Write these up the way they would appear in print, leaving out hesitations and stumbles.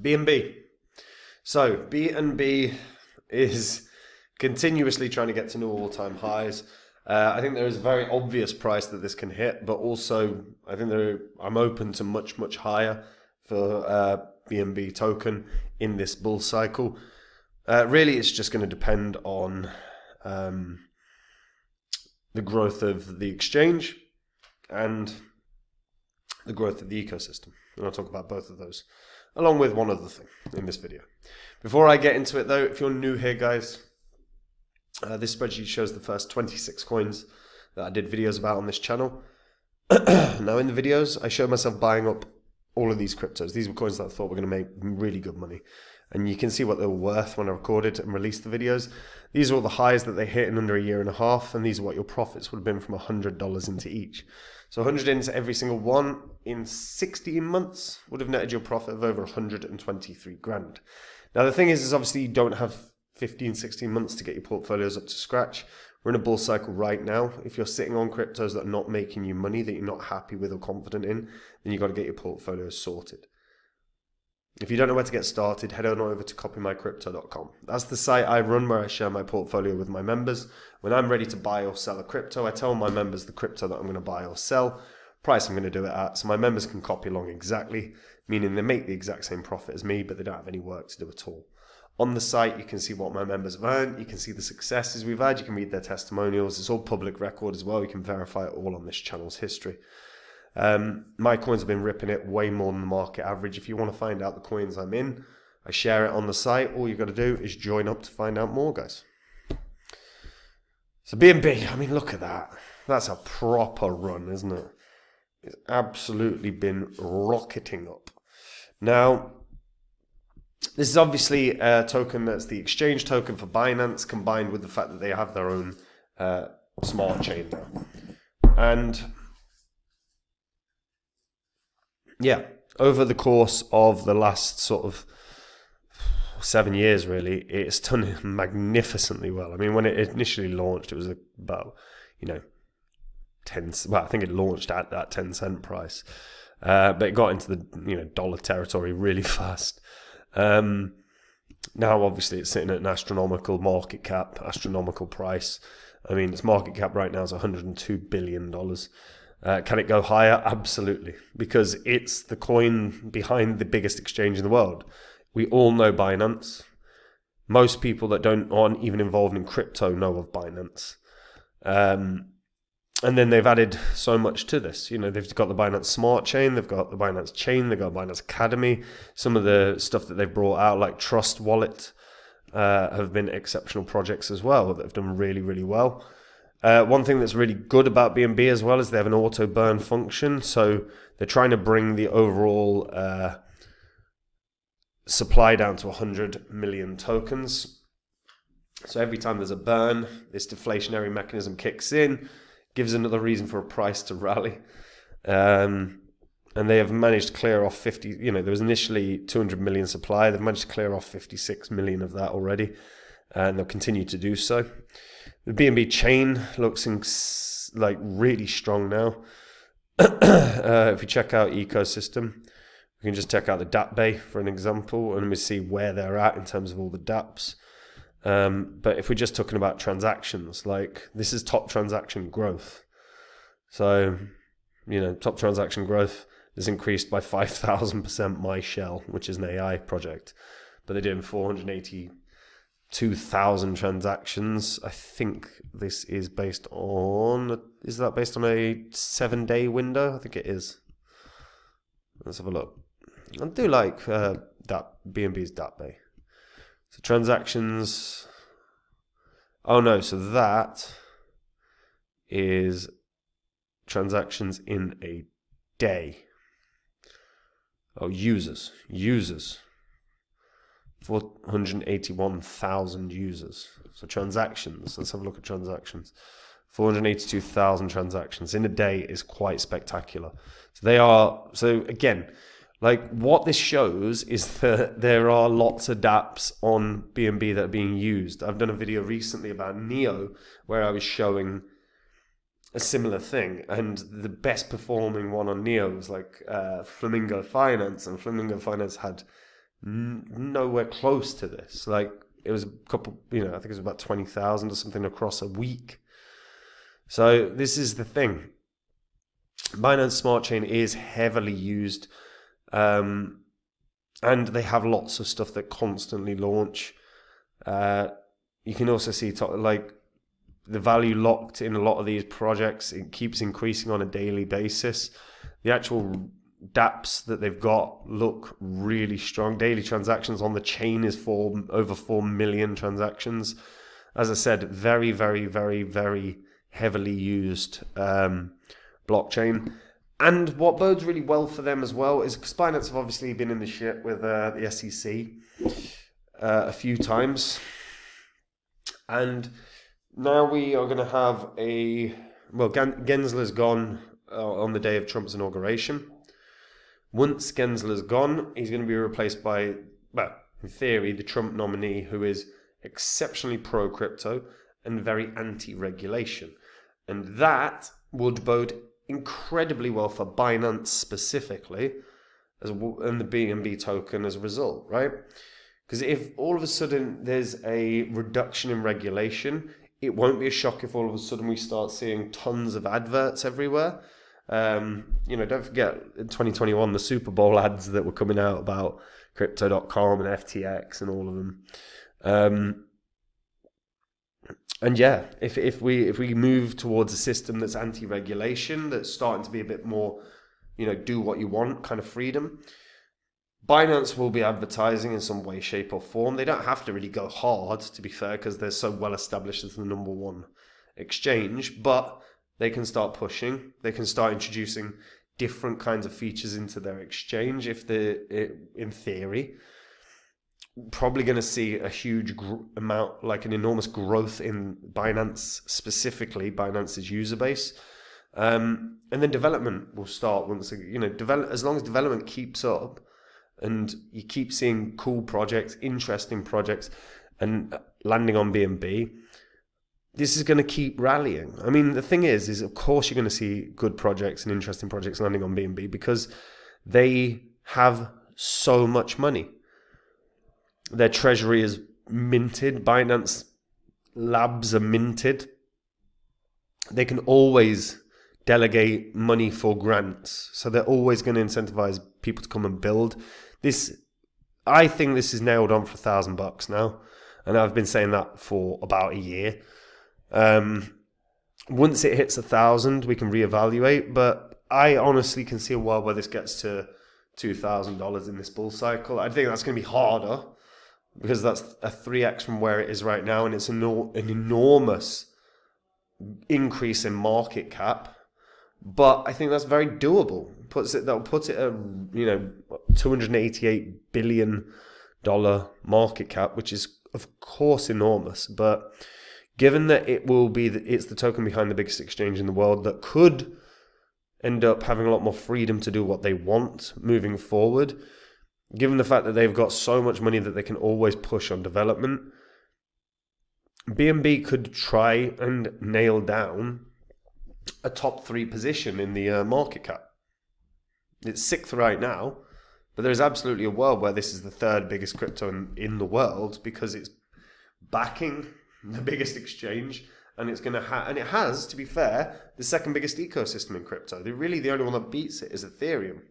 BNB. So BNB is continuously trying to get to new all-time highs. I think there is a very obvious price that this can hit, but also I think I'm open to much higher for BNB token in this bull cycle. Really, it's just going to depend on the growth of the exchange and the growth of the ecosystem. And I'll talk about both of those, along with one other thing in this video. Before I get into it though, if you're new here, guys, this spreadsheet shows the first 26 coins that I did videos about on this channel. Now in the videos, I showed myself buying up all of these cryptos. These were coins that I thought were going to make really good money. And you can see what they were worth when I recorded and released the videos. These are all the highs that they hit in under a year and a half, and these are what your profits would have been from $100 into each. So 100 into every single one in 16 months would have netted your profit of over 123 grand. Now the thing is obviously you don't have 15, 16 months to get your portfolios up to scratch. We're in a bull cycle right now. If you're sitting on cryptos that are not making you money, that you're not happy with or confident in, then you've got to get your portfolios sorted. If you don't know where to get started, head on over to copymycrypto.com. That's the site I run where I share my portfolio with my members. When I'm ready to buy or sell a crypto, I tell my members the crypto that I'm going to buy or sell, price I'm going to do it at, so my members can copy along exactly, meaning they make the exact same profit as me, but they don't have any work to do at all. On the site, you can see what my members have earned. You can see the successes we've had. You can read their testimonials. It's all public record as well. You can verify it all on this channel's history. My coins have been ripping it way more than the market average. If you want to find out the coins I'm in, I share it on the site. All you got to do is join up to find out more, guys. So BNB, I mean, look at that. That's a proper run, isn't it? It's absolutely been rocketing up. Now, this is obviously a token that's the exchange token for Binance, combined with the fact that they have their own smart chain now. And yeah, over the course of the last sort of 7 years, really, it's done magnificently well. I mean, when it initially launched, it was about, 10. Well, I think it launched at that 10-cent price, but it got into the dollar territory really fast. Now, obviously, it's sitting at an astronomical market cap, astronomical price. I mean, its market cap right now is $102 billion. Can it go higher? Absolutely, because it's the coin behind the biggest exchange in the world. We all know Binance. Most people that aren't even involved in crypto know of Binance. And then they've added so much to this. They've got the Binance Smart Chain, they've got the Binance Chain, they've got Binance Academy. Some of the stuff that they've brought out, like Trust Wallet, have been exceptional projects as well that have done really, really well. One thing that's really good about BNB as well is they have an auto burn function. So they're trying to bring the overall supply down to 100 million tokens. So every time there's a burn, this deflationary mechanism kicks in, gives another reason for a price to rally. And they have managed to clear off 50, there was initially 200 million supply. They've managed to clear off 56 million of that already, and they'll continue to do so. The BNB chain looks like really strong now. If we check out ecosystem, we can just check out the DApp Bay for an example, and we see where they're at in terms of all the dApps. But if we're just talking about transactions, like this is top transaction growth. So, top transaction growth has increased by 5,000% my shell, which is an AI project. But they're doing 482,000 transactions. I think this is based on a 7-day window? I think it is. Let's have a look. I do like BNB's DApp Bay. So transactions, so that is transactions in a day. Oh, users, 481,000 users. So transactions, let's have a look at transactions. 482,000 transactions in a day is quite spectacular. So again, like what this shows is that there are lots of dApps on BNB that are being used. I've done a video recently about Neo where I was showing a similar thing, and the best performing one on Neo was like Flamingo Finance, and Flamingo Finance had nowhere close to this. Like, it was a couple, I think it was about 20,000 or something across a week. So this is the thing. Binance Smart Chain is heavily used, and they have lots of stuff that constantly launch. You can also see like the value locked in a lot of these projects. It keeps increasing on a daily basis. The actual dApps that they've got look really strong. Daily transactions on the chain is over 4 million transactions. As I said, very, very, very, very heavily used blockchain. And what bodes really well for them as well is because Binance have obviously been in the shit with the SEC a few times. And now we are going to have Gensler's gone on the day of Trump's inauguration. Once Gensler's gone, he's going to be replaced by, well, in theory, the Trump nominee, who is exceptionally pro-crypto and very anti-regulation. And that would bode incredibly well for Binance specifically, and the BNB token as a result, right? Because if all of a sudden there's a reduction in regulation, it won't be a shock if all of a sudden we start seeing tons of adverts everywhere. Don't forget in 2021 the Super Bowl ads that were coming out about Crypto.com and FTX and all of them. And yeah, if we move towards a system that's anti-regulation, that's starting to be a bit more, do what you want kind of freedom, Binance will be advertising in some way, shape or form. They don't have to really go hard, to be fair, because they're so well established as the number one exchange, but they can start pushing. They can start introducing different kinds of features into their exchange in theory. Probably going to see a huge amount, like an enormous growth in Binance, specifically Binance's user base. And then development will start once, as long as development keeps up and you keep seeing cool projects, interesting projects, and landing on BNB, this is going to keep rallying. I mean, the thing is of course you're going to see good projects and interesting projects landing on BNB because they have so much money. Their treasury is minted. Binance labs are minted. They can always delegate money for grants. So they're always going to incentivize people to come and build. I think this is nailed on for $1,000 now. And I've been saying that for about a year. Once it hits 1,000, we can reevaluate. But I honestly can see a world where this gets to $2,000 in this bull cycle. I think that's going to be harder because that's a 3x from where it is right now. And it's an enormous increase in market cap. But I think that's very doable. That'll put it at $288 billion market cap, which is of course enormous. But given that it's the token behind the biggest exchange in the world that could end up having a lot more freedom to do what they want moving forward, given the fact that they've got so much money that they can always push on development, BNB could try and nail down a top 3 position in the market cap. It's 6th right now, but there's absolutely a world where this is the 3rd biggest crypto in the world because it's backing the biggest exchange, and it's going to and it has, to be fair, the 2nd biggest ecosystem in crypto. The only one that beats it is Ethereum.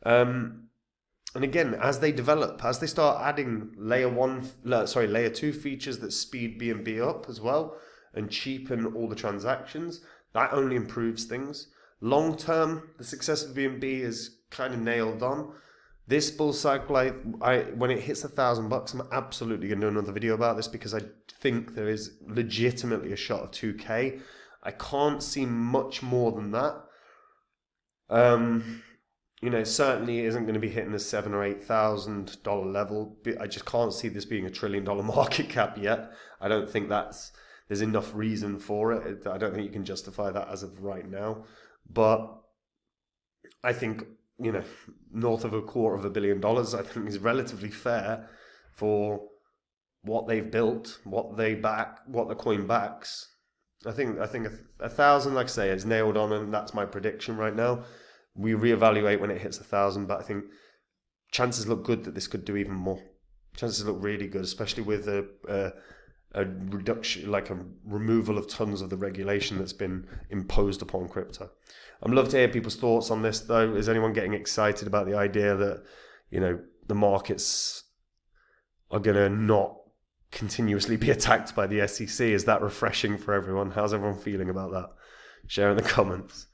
And again, as they develop, as they start adding layer 2 features that speed BNB up as well and cheapen all the transactions, that only improves things. Long term, the success of BNB is kind of nailed on. This bull cycle, when it hits $1,000, I'm absolutely going to do another video about this because I think there is legitimately a shot of 2K. I can't see much more than that. Certainly isn't going to be hitting the $7,000 or $8,000 level. I just can't see this being $1 trillion market cap yet. I don't think there's enough reason for it. I don't think you can justify that as of right now. But I think, north of $250 million, I think is relatively fair for what they've built, what they back, what the coin backs. I think 1,000, like I say, is nailed on, and that's my prediction right now. We reevaluate when it hits 1,000, but I think chances look good that this could do even more. Chances look really good, especially with a reduction, like a removal of tons of the regulation that's been imposed upon crypto. I'd love to hear people's thoughts on this, though. Is anyone getting excited about the idea that, you know, the markets are going to not continuously be attacked by the SEC? Is that refreshing for everyone? How's everyone feeling about that? Share in the comments.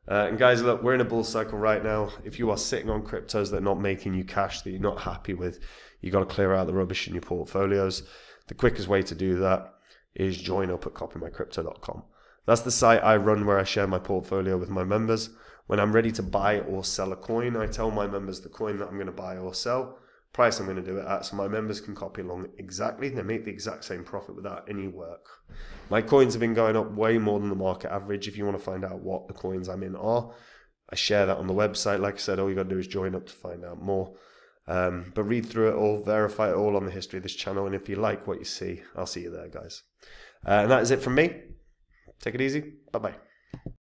And guys, look, we're in a bull cycle right now. If you are sitting on cryptos that are not making you cash, that you're not happy with, you got to clear out the rubbish in your portfolios. The quickest way to do that is join up at copymycrypto.com. That's the site I run where I share my portfolio with my members. When I'm ready to buy or sell a coin, I tell my members the coin that I'm going to buy or sell, price I'm going to do it at, so my members can copy along exactly. They make the exact same profit without any work. My coins have been going up way more than the market average. If you want to find out what the coins I'm in are, I share that on the website. Like I said, all you got to do is join up to find out more. But read through it all, verify it all on the history of this channel, and if you like what you see, I'll see you there, guys. And that is it from me. Take it easy. Bye-bye.